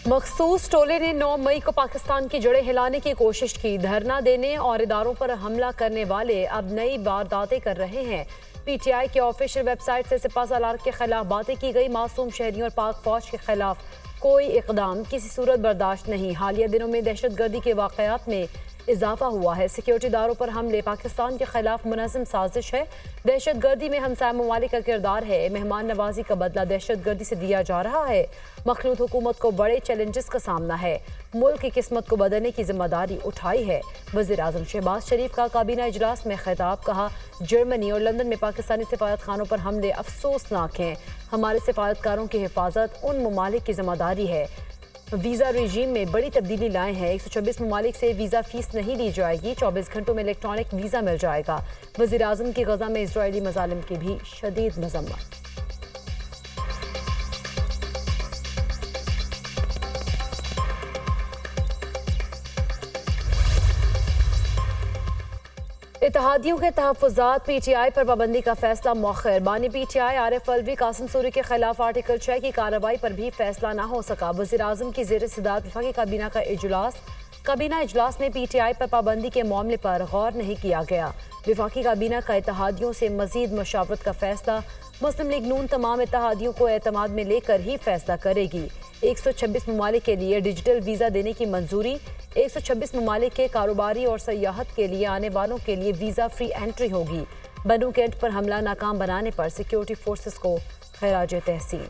मखसूस टोले ने 9 मई को पाकिस्तान की जड़ें हिलाने की कोशिश की। धरना देने और इदारों पर हमला करने वाले अब नई वारदातें कर रहे हैं। पीटीआई के ऑफिशियल वेबसाइट से सिपा सालार के खिलाफ बातें की गई। मासूम शहरियों और पाक फौज के खिलाफ कोई इकदाम किसी सूरत बर्दाश्त नहीं। हालिया दिनों में दहशतगर्दी के वाकयात में इजाफा हुआ है। सिक्योरिटी इदारों पर हमले पाकिस्तान के खिलाफ मुनज़्ज़म साजिश है। दहशतगर्दी में हमसाया ममालिक का किरदार है। मेहमान नवाजी का बदला दहशतगर्दी से दिया जा रहा है। मखलूत हुकूमत को बड़े चैलेंजेस का सामना है। मुल्क की किस्मत को बदलने की जिम्मेदारी उठाई है। वज़ीर आज़म शहबाज शरीफ का काबीना इजलास में खिताब। कहा, जर्मनी और लंदन में पाकिस्तानी सिफारत खानों पर हमले अफसोसनाक हैं। हमारे सिफारतकारों की हिफाजत उन ममालिक की जिम्मेदारी है। वीज़ा रजीम में बड़ी तब्दीली लाए हैं। 126 ममालिक से वीज़ा फीस नहीं ली जाएगी। 24 घंटों में इलेक्ट्रॉनिक वीज़ा मिल जाएगा। वज़ीर आज़म की गज़ा में इजरायली मज़ालिम की भी शदीद मज़म्मत। इत्तेहादियों के तहफ़्फ़ुज़ात पीटीआई पर पाबंदी का फैसला मौखर। बानी पीटीआई आरिफ अलवी कासिम सूरी के खिलाफ आर्टिकल 6 की कार्रवाई पर भी फैसला न हो सका। वज़ीर आज़म की ज़ेर सदारत वफाकी काबीना का इजलास। काबीना इजलास में पीटीआई पर पाबंदी के मामले पर गौर नहीं किया गया। वफाकी काबीना का इत्तेहादियों से मज़ीद मशावरत का फैसला। मुस्लिम लीग नून तमाम इत्तेहादियों को एतमाद में लेकर ही फैसला करेगी। 126 ममालिक के लिए डिजिटल वीज़ा देने की मंजूरी। 126 ममालिक के कारोबारी और सयाहत के लिए आने वालों के लिए वीज़ा फ्री एंट्री होगी। बनू कैंट पर हमला नाकाम बनाने पर सिक्योरिटी फोर्सेस को खराज तहसीन।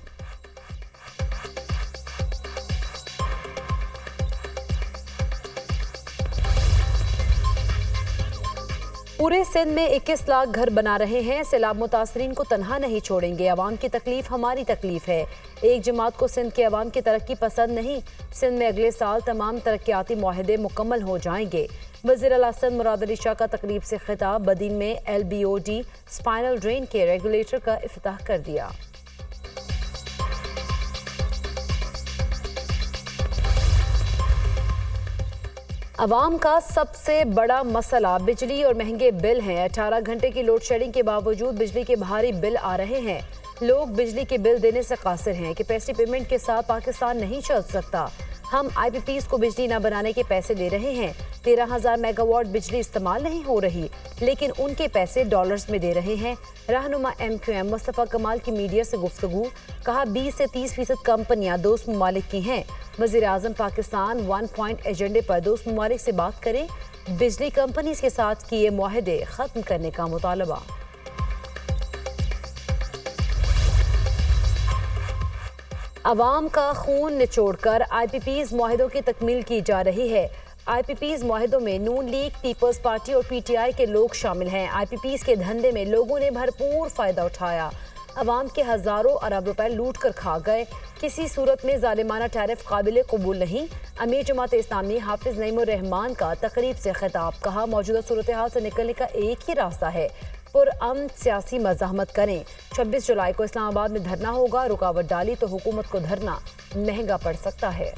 पूरे सिंध में 21 लाख घर बना रहे हैं। सैलाब मुतासरीन को तनहा नहीं छोड़ेंगे। अवाम की तकलीफ हमारी तकलीफ है। एक जमात को सिंध के अवाम की तरक्की पसंद नहीं। सिंध में अगले साल तमाम तरक्याती मुआहदे मुकम्मल हो जाएंगे। वज़ीर आला सिंध मुराद अली शाह का तकरीब से खिताब। बदीन में LBOD स्पाइनल ड्रेन के रेगुलेटर का इफ्तिताह कर दिया। अवाम का सबसे बड़ा मसला बिजली और महंगे बिल हैं। 18 घंटे की लोड शेडिंग के बावजूद बिजली के भारी बिल आ रहे हैं। लोग बिजली के बिल देने से कासिर हैं कि पैसे पेमेंट के साथ पाकिस्तान नहीं चल सकता। हम IPPs को बिजली न बनाने के पैसे दे रहे हैं। 13,000 मेगावाट बिजली इस्तेमाल नहीं हो रही, लेकिन उनके पैसे डॉलर्स में दे रहे हैं। रहनुमा MQM मुस्तफ़ा कमाल की मीडिया से गुफ्तगू। कहा, 20 से 30% कंपनियां दोस्त ममालिक की हैं। वज़ीर आज़म पाकिस्तान 1 पॉइंट एजेंडे पर दोस्त ममालिक से बात करें। बिजली कंपनीज के साथ किए मुआहदे खत्म करने का मुतालबा। अवाम का खून निचोड़कर IPPs मुआहदों की तकमील की जा रही है। IPPs मुआहदों में नून लीग, पीपल्स पार्टी और PTI के लोग शामिल हैं। IPPs के धंधे में लोगों ने भरपूर फायदा उठाया। अवाम के हजारों अरब रुपए लूट कर खा गए। किसी सूरत में जालिमाना टैरिफ काबिल कबूल नहीं। अमीर जमात इस्लामी हाफिज नईमुर रहमान का तकरीब से खिताब। कहा, मौजूदा सूरत हाल से निकलने का एक ही रास्ता है, पुरअमन सियासी मज़ाहमत करें। 26 जुलाई को इस्लामाबाद में धरना होगा। रुकावट डाली तो हुकूमत को धरना महंगा पड़ सकता है।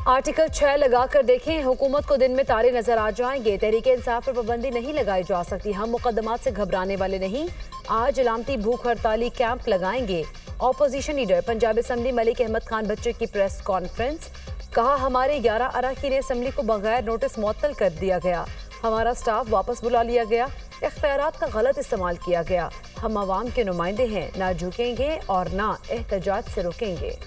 आर्टिकल 6 लगाकर देखें, हुकूमत को दिन में तारे नजर आ जाएंगे। तहरीक इंसाफ पर पाबंदी नहीं लगाई जा सकती। हम मुकदमात से घबराने वाले नहीं। आज इलामती भूख हड़ताली कैंप लगाएंगे। Opposition leader Punjab assembly Malik Ahmad Khan बच्चे की प्रेस कॉन्फ्रेंस। कहा, हमारे 11 अरकान असम्बली को बगैर नोटिस मुअत्तल कर दिया गया। हमारा स्टाफ वापस बुला लिया गया। इख्तियारात का गलत इस्तेमाल किया गया। हम आवाम के नुमाइंदे हैं, ना झुकेंगे और ना एहतजाज से रुकेंगे।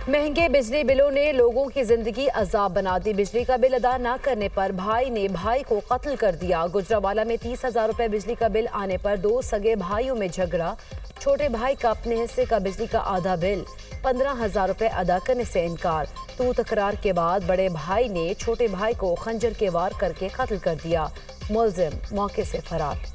महंगे बिजली बिलों ने लोगों की जिंदगी अजाब बना दी। बिजली का बिल अदा न करने पर भाई ने भाई को कत्ल कर दिया। गुजरावाला में 30,000 रुपए बिजली का बिल आने पर 2 सगे भाइयों में झगड़ा। छोटे भाई का अपने हिस्से का बिजली का आधा बिल 15,000 रुपए अदा करने से इनकार। तू तकरार के बाद बड़े भाई ने छोटे भाई को खंजर के वार करके कत्ल कर दिया। मुलजिम मौके से फरार।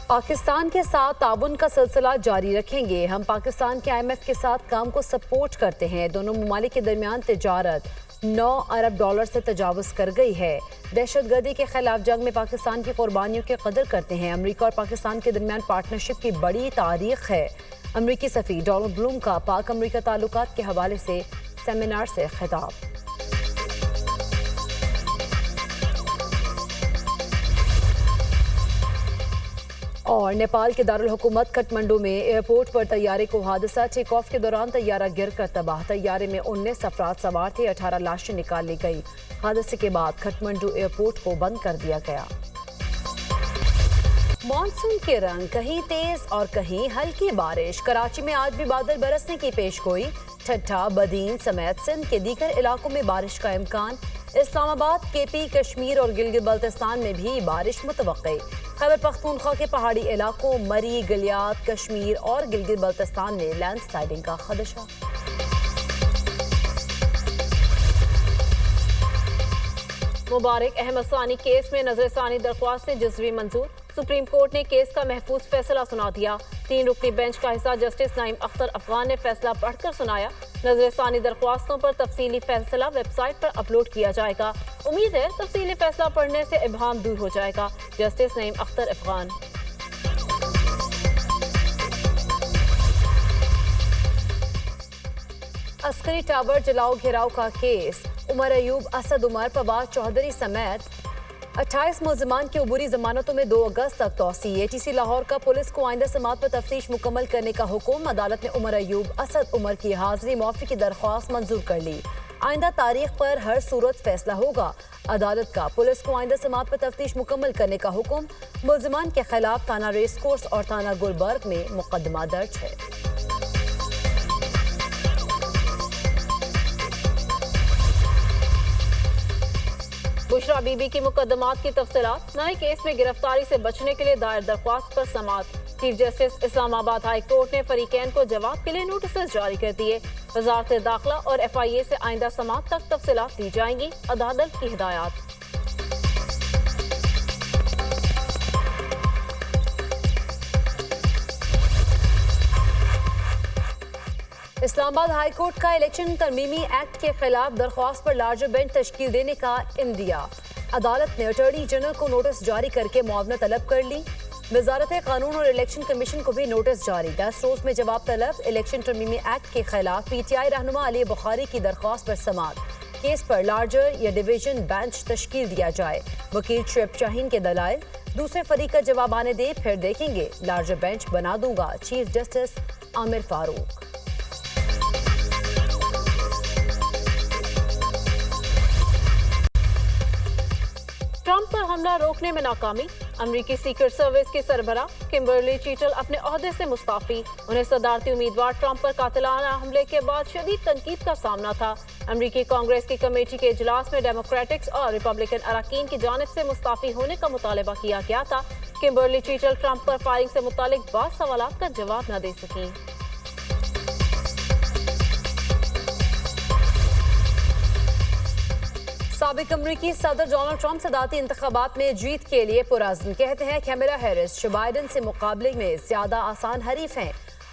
पाकिस्तान के साथ ताउन का सिलसिला जारी रखेंगे। हम पाकिस्तान के IMF के साथ काम को सपोर्ट करते हैं। दोनों ममालिक के दरमियान तिजारत 9 अरब डॉलर से तजावुज़ कर गई है। दहशतगर्दी के खिलाफ जंग में पाकिस्तान की कुर्बानियों की कदर करते हैं। अमरीका और पाकिस्तान के दरमियान पार्टनरशिप की बड़ी तारीख है। अमरीकी सफ़ीर डोनाल्ड ब्लूम का पाक अमरीका ताल्लुकात के हवाले से सेमिनार से खिताब। और नेपाल के दारुल हुकूमत काठमांडू में एयरपोर्ट पर तैयारे को हादसा। टेक ऑफ के दौरान तैयारा गिरकर तबाह। तैयारे में 19 अफराद सवार थे। 18 लाशें निकाल ली गई। हादसे के बाद काठमांडू एयरपोर्ट को बंद कर दिया गया। मॉनसून के रंग, कहीं तेज और कहीं हल्की बारिश। कराची में आज भी बादल बरसने की पेशगोई। ठट्ठा, बदीन समेत सिंध के दीगर इलाकों में बारिश का इम्कान। इस्लामाबाद, केपी, कश्मीर और गिलगित बल्तिस्तान में भी बारिश मुतवक्के। खैबर पख्तूनख्वा के पहाड़ी इलाकों मरी, गलियात, कश्मीर और गिलगित बल्तिस्तान में लैंडस्लाइडिंग का खदशा। मुबारक अहमद सानी केस में नजरसानी दरख्वास्त से जज़वी मंजूर। सुप्रीम कोर्ट ने केस का महफूज फैसला सुना दिया। 3 रुकनी बेंच का हिस्सा जस्टिस नईम अख्तर अफगान ने फैसला पढ़कर सुनाया। नजरसानी दरख्वास्तों पर तफसीली फैसला वेबसाइट पर अपलोड किया जाएगा। उम्मीद है तफसीली फैसला पढ़ने से इब्हाम दूर हो जाएगा। जस्टिस नईम अख्तर अफगान। अस्करी टावर जलाओ घेराव का केस। उमर अयूब, असद उमर, फवाद चौधरी समेत 28 मुलजमान की अबूरी जमानतों में 2 अगस्त तक तौसी। एटीसी लाहौर का पुलिस को आइंदा समात पर तफ्तीश मुकम्मल करने का हुक्म। अदालत ने उमर अयूब, असद उमर की हाजिरी मुआफी की दरख्वास्त मंजूर कर ली। आइंदा तारीख पर हर सूरत फैसला होगा। अदालत का पुलिस को आइंदा समात पर तफ्तीश मुकम्मल करने का हुक्म। मुलजमान के खिलाफ थाना रेस कोर्स और थाना गुलबर्ग में मुकदमा दर्ज है। बुशरा बीबी की मुकदमात की तफसीलात। नए केस में गिरफ्तारी से बचने के लिए दायर दरख्वास्त पर समात। Chief justice Islamabad high court ने फरीकैन को जवाब के लिए नोटिस जारी कर दिए। वजारत दाखिला और FIA से आइंदा समात तक तफसीलात दी जाएंगी। अदालत की हिदायत। इस्लामाबाद हाई कोर्ट का इलेक्शन तरमीमी एक्ट के खिलाफ दरख्वास्त पर लार्जर बेंच तश्कील देने का इंदिया। अदालत ने अटॉर्नी जनरल को नोटिस जारी करके मुआवना तलब कर ली। वजारत कानून और इलेक्शन कमीशन को भी नोटिस जारी। 10 रोज में जवाब तलब। इलेक्शन तरमीमी एक्ट के खिलाफ PTI रहनुमा अली बुखारी की दरख्वास्त पर समात। केस पर लार्जर या डिवीजन बेंच तश्कील दिया जाए। वकील शुएब शाहीन के दलाइल। दूसरे फरीक का जवाब आने दे, फिर देखेंगे। लार्जर बेंच बना दूंगा, chief justice Aamir Farooq. Trump पर हमला रोकने में नाकामी। अमेरिकी सीक्रेट सर्विस के सरबराह किम्बर्ली चीटल अपने ओहदे से मुस्ताफी। उन्हें सदारती उम्मीदवार ट्रंप पर कातिलाना हमले के बाद शदीद तनकीद का सामना था। अमेरिकी कांग्रेस की कमेटी के इजलास में डेमोक्रेटिक्स और रिपब्लिकन अरकान की जानिब से मुस्ताफी होने का मुतालबा किया गया था। किम्बर्ली चीटल ट्रंप पर फायरिंग से मुतालिक बाद सवालात का जवाब न दे सकी। साबिक अमरीकी सदर डोनाल्ड ट्रंप सदारती इंतखाबात में जीत के लिए पुरअज़्म। कहते हैं कैमला हैरिस जो बाइडन से मुकाबले में ज्यादा आसान हरीफ हैं।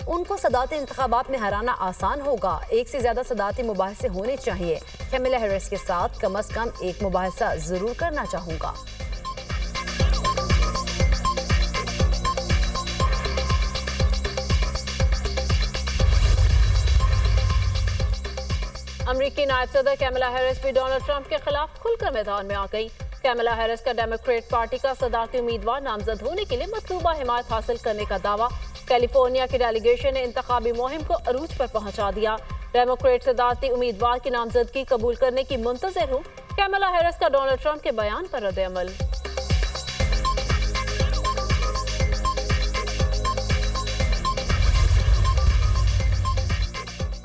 उनको सदारती इंतखाबात में हराना आसान होगा। एक से ज्यादा सदारती मुबाहिसे होने चाहिए। कैमला हैरिस के साथ कम अज कम एक मुबाहिसा जरूर करना चाहूंगा। अमरीकी नायब सदर कैमला हैरिस भी डोनाल्ड ट्रंप के खिलाफ खुलकर मैदान में आ गई। कैमला हैरिस का डेमोक्रेट पार्टी का सदारती उम्मीदवार नामजद होने के लिए मतलूबा हिमायत हासिल करने का दावा। कैलिफोर्निया की डेलीगेशन ने इंतखाबी मुहिम को अरूज पर पहुंचा दिया। डेमोक्रेट सदारती उम्मीदवार की नामजदगी कबूल करने की मुंतजिर हूँ। कैमला हैरिस का डोनाल्ड ट्रंप के बयान पर रद्द-ए-अमल।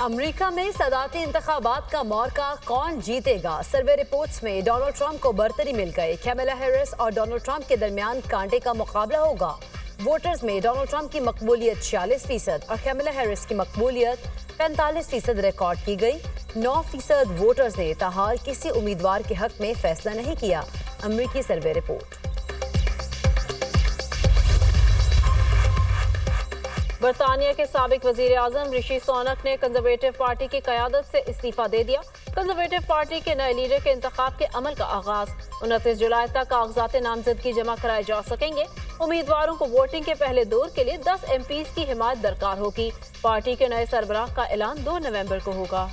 अमेरिका में सदारती इंतखाबात का मौका कौन जीतेगा? सर्वे रिपोर्ट्स में डोनाल्ड ट्रंप को बरतरी मिल गई। कैमला हैरिस और डोनाल्ड ट्रंप के दरमियान कांटे का मुकाबला होगा। वोटर्स में डोनाल्ड ट्रंप की मकबूलियत 46% और कैमला हैरिस की मकबूलियत 45% रिकॉर्ड की गई। 9% वोटर्स ने ताहाल किसी उम्मीदवार के हक में फैसला नहीं किया। अमेरिकी सर्वे रिपोर्ट। बरतानिया के साबिक वजीर आजम ऋषि सुनक ने कंजर्वेटिव पार्टी की क़यादत से इस्तीफा दे दिया। कंजर्वेटिव पार्टी के नए लीडर के इंतखाब के अमल का आगाज 29 जुलाई तक कागजात नामजदगी जमा कराए जा सकेंगे। उम्मीदवारों को वोटिंग के पहले दौर के लिए 10 MPs की हिमायत दरकार होगी। पार्टी के नए सरबराह का ऐलान 2 नवंबर को होगा।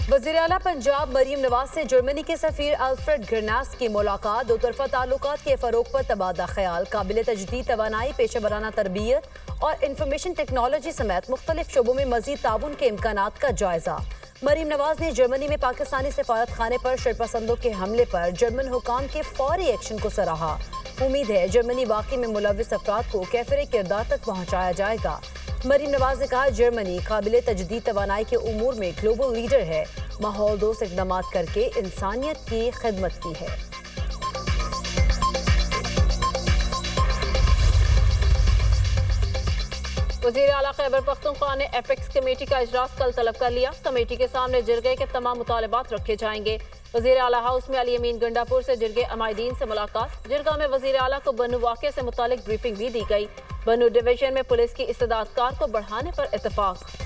वज़ीर आला पंजाब मरीम नवाज से जर्मनी के सफीर अल्फ्रेड ग्रनास की मुलाकात। दो तरफा ताल्लुकात के फरोग पर तबादला ख्याल, काबिल तजदीद तवानाई, पेशा वराना तरबियत और इंफॉर्मेशन टेक्नोलॉजी समेत मुख्तलिफ शोबों में मजीद ताउन के इम्कानात का जायजा। मरीम नवाज ने जर्मनी में पाकिस्तानी सफारत खाने पर शरपसंदों के हमले पर जर्मन हुकाम के फौरी एक्शन को सराहा। उम्मीद है जर्मनी वाकई में मुलविस अफराद को कैफरे किरदार तक पहुँचाया जाएगा। मरीम नवाज ने कहा, जर्मनी काबिल तजदीद तवानाई के उमूर में ग्लोबल लीडर है, माहौल दोस्त इक़दाम करके इंसानियत की खिदमत की है। वज़ीर आला खैबर पख्तूनख्वा ने एपेक्स कमेटी का इजलास कल तलब कर लिया। कमेटी के सामने जिरगे के तमाम मुतालबात रखे जाएंगे। वज़ीर आला हाउस में अली अमीन गंडापुर से जिरगे अमायदीन से मुलाकात। जिरगा में वज़ीर आला को बनू वाक़े से मुतालिक ब्रीफिंग भी दी गई। बनू डिवीजन में पुलिस की इस्तेदाद कार को बढ़ाने पर इत्तफाक।